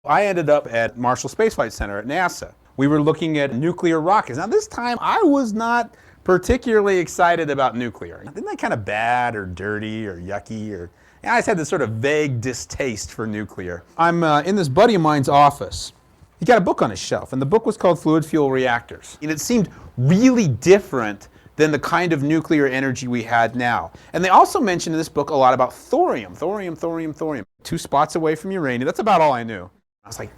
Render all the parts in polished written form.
I ended up at Marshall Space Flight Center at NASA. We were looking at nuclear rockets. Now this time I was not particularly excited about nuclear. Isn't that kind of bad or dirty or yucky? I just had this sort of vague distaste for nuclear. I'm in this buddy of mine's office. He got a book on his shelf, and the book was called Fluid Fuel Reactors. And it seemed really different than the kind of nuclear energy we had now. And they also mentioned in this book a lot about thorium. Thorium. 2 spots away from uranium. That's about all I knew. I was like,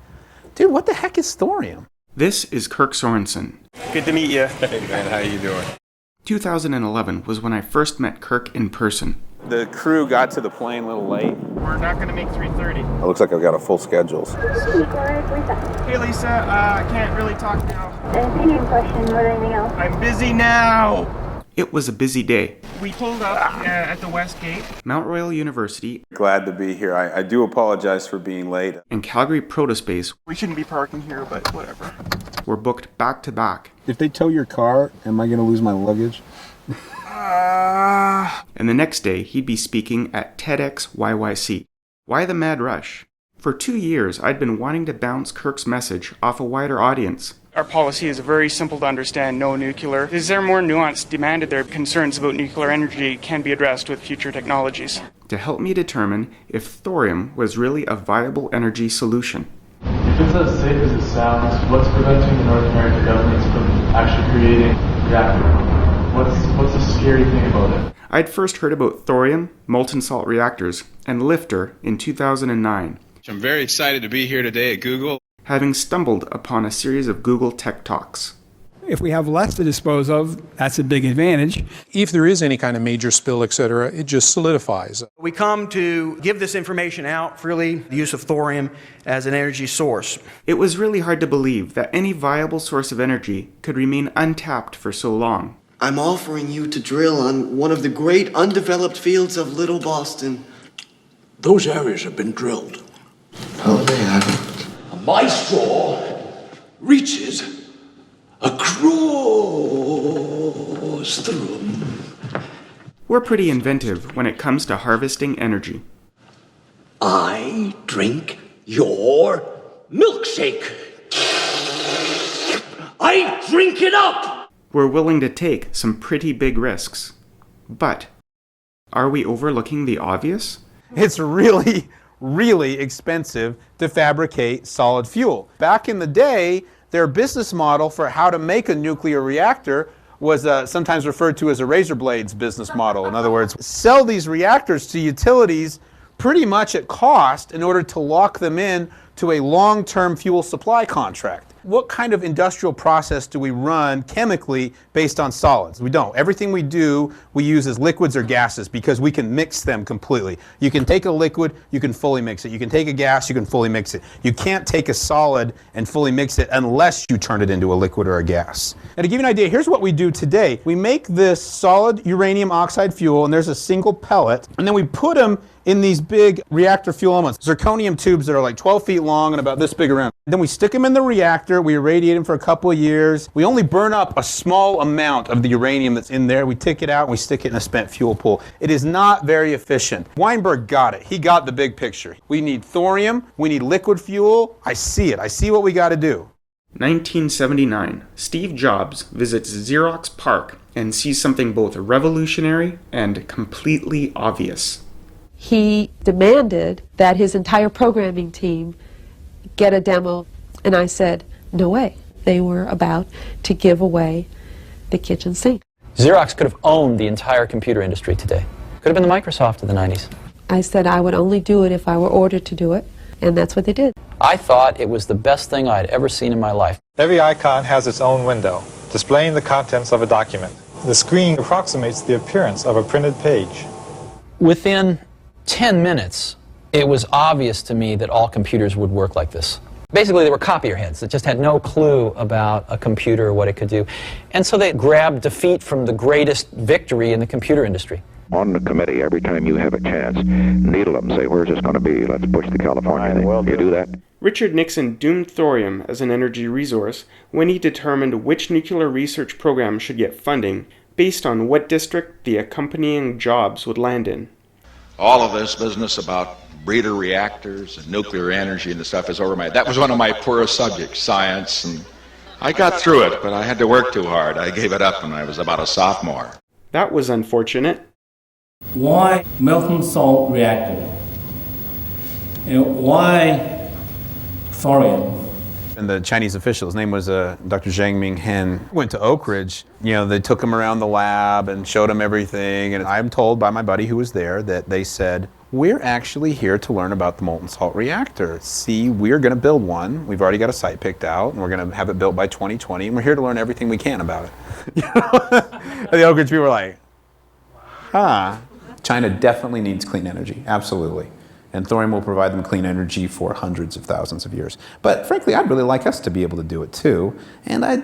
dude, what the heck is thorium? This is Kirk Sorensen. Good to meet you. Hey man, how you doing? 2011 was when I first met Kirk in person. The crew got to the plane a little late. We're not going to make 3:30. It looks like I've got a full schedule. Hey Lisa, I can't really talk now. Anything in question or anything else? I'm busy now. It was a busy day. We pulled up at the West Gate. Mount Royal University Glad to be here. I do apologize for being late. and Calgary Protospace We shouldn't be parking here, but whatever. were booked back to back. If they tow your car, am I going to lose my luggage? And the next day, he'd be speaking at TEDx YYC. Why the mad rush? For 2 years, I'd been wanting to bounce Kirk's message off a wider audience. Our policy is very simple to understand, no nuclear. Is there more nuance demanded there? Concerns about nuclear energy can be addressed with future technologies. To help me determine if thorium was really a viable energy solution. If it's as safe as it sounds, what's preventing the North American governments from actually creating a reactor? What's the scary thing about it? I'd first heard about thorium, molten salt reactors, and LIFTR in 2009, I'm very excited to be here today at Google. having stumbled upon a series of Google Tech Talks. If we have less to dispose of, that's a big advantage. If there is any kind of major spill, et cetera, it just solidifies. We come to give this information out freely, the use of thorium as an energy source. It was really hard to believe that any viable source of energy could remain untapped for so long. I'm offering you to drill on one of the great undeveloped fields of Little Boston. Those areas have been drilled. Oh, they haven't. My straw reaches across the room. We're pretty inventive when it comes to harvesting energy. I drink your milkshake. I drink it up! We're willing to take some pretty big risks. But are we overlooking the obvious? It's really, really expensive to fabricate solid fuel. Back in the day, their business model for how to make a nuclear reactor was sometimes referred to as a razor blades business model. In other words, sell these reactors to utilities pretty much at cost in order to lock them in to a long-term fuel supply contract. What kind of industrial process do we run chemically based on solids? We don't. Everything we do, we use as liquids or gases because we can mix them completely. You can take a liquid, you can fully mix it. You can take a gas, you can fully mix it. You can't take a solid and fully mix it unless you turn it into a liquid or a gas. Now to give you an idea, here's what we do today. We make this solid uranium oxide fuel, and there's a single pellet, and then we put them in these big reactor fuel elements, zirconium tubes that are like 12 feet long and about this big around. Then we stick them in the reactor, we irradiate them for a couple of years. We only burn up a small amount of the uranium that's in there. We take it out and we stick it in a spent fuel pool. It is not very efficient. Weinberg got it. He got the big picture. We need thorium, we need liquid fuel. I see it. I see what we got to do. 1979, Steve Jobs visits Xerox PARC and sees something both revolutionary and completely obvious. He demanded that his entire programming team get a demo, and I said, no way. They were about to give away the kitchen sink. Xerox could have owned the entire computer industry today. Could have been the Microsoft of the 90s. I said I would only do it if I were ordered to do it, and that's what they did. I thought it was the best thing I'd ever seen in my life. Every icon has its own window, displaying the contents of a document. The screen approximates the appearance of a printed page. Within 10 minutes, it was obvious to me that all computers would work like this. Basically, they were copier heads that just had no clue about a computer or what it could do. And so they grabbed defeat from the greatest victory in the computer industry. On the committee, every time you have a chance, needle them, say, where's this going to be? Let's push the California thing. You do that? Richard Nixon doomed thorium as an energy resource when he determined which nuclear research program should get funding based on what district the accompanying jobs would land in. All of this business about breeder reactors and nuclear energy and the stuff is over my head. That was one of my poorest subjects, science, and I got through it, but I had to work too hard. I gave it up when I was about a sophomore. That was unfortunate. Why molten salt reactor? Why thorium? And the Chinese official, his name was Dr. Zhang Minghen, went to Oak Ridge. You know, they took him around the lab and showed him everything. And I'm told by my buddy who was there that they said, we're actually here to learn about the molten salt reactor. See, we're going to build one. We've already got a site picked out, and we're going to have it built by 2020. And we're here to learn everything we can about it. You know? And the Oak Ridge people were like, huh. China definitely needs clean energy, absolutely. And thorium will provide them clean energy for hundreds of thousands of years. But frankly, I'd really like us to be able to do it too. And I'd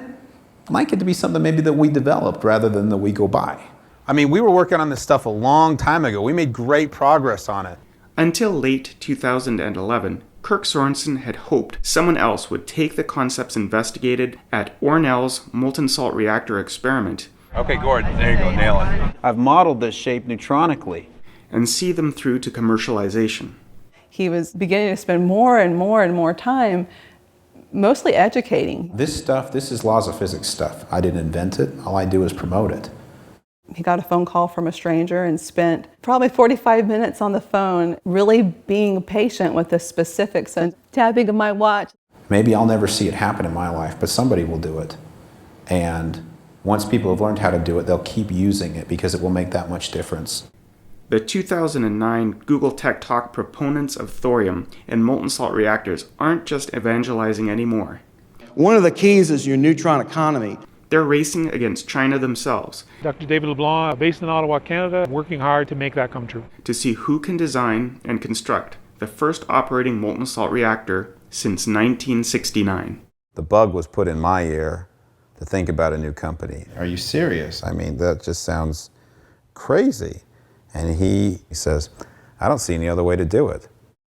like it to be something maybe that we developed rather than that we go buy. I mean, we were working on this stuff a long time ago. We made great progress on it. Until late 2011, Kirk Sorensen had hoped someone else would take the concepts investigated at Ornell's molten salt reactor experiment. Okay, Gordon, there you go, nail it. I've modeled this shape neutronically. And see them through to commercialization. He was beginning to spend more and more and more time mostly educating. This stuff, this is laws of physics stuff. I didn't invent it. All I do is promote it. He got a phone call from a stranger and spent probably 45 minutes on the phone really being patient with the specifics and tapping of my watch. Maybe I'll never see it happen in my life, but somebody will do it. And once people have learned how to do it, they'll keep using it because it will make that much difference. The 2009 Google Tech Talk proponents of thorium and molten salt reactors aren't just evangelizing anymore. One of the keys is your neutron economy. They're racing against China themselves. Dr. David LeBlanc, based in Ottawa, Canada, working hard to make that come true. To see who can design and construct the first operating molten salt reactor since 1969. The bug was put in my ear to think about a new company. Are you serious? I mean, that just sounds crazy. And he says, I don't see any other way to do it.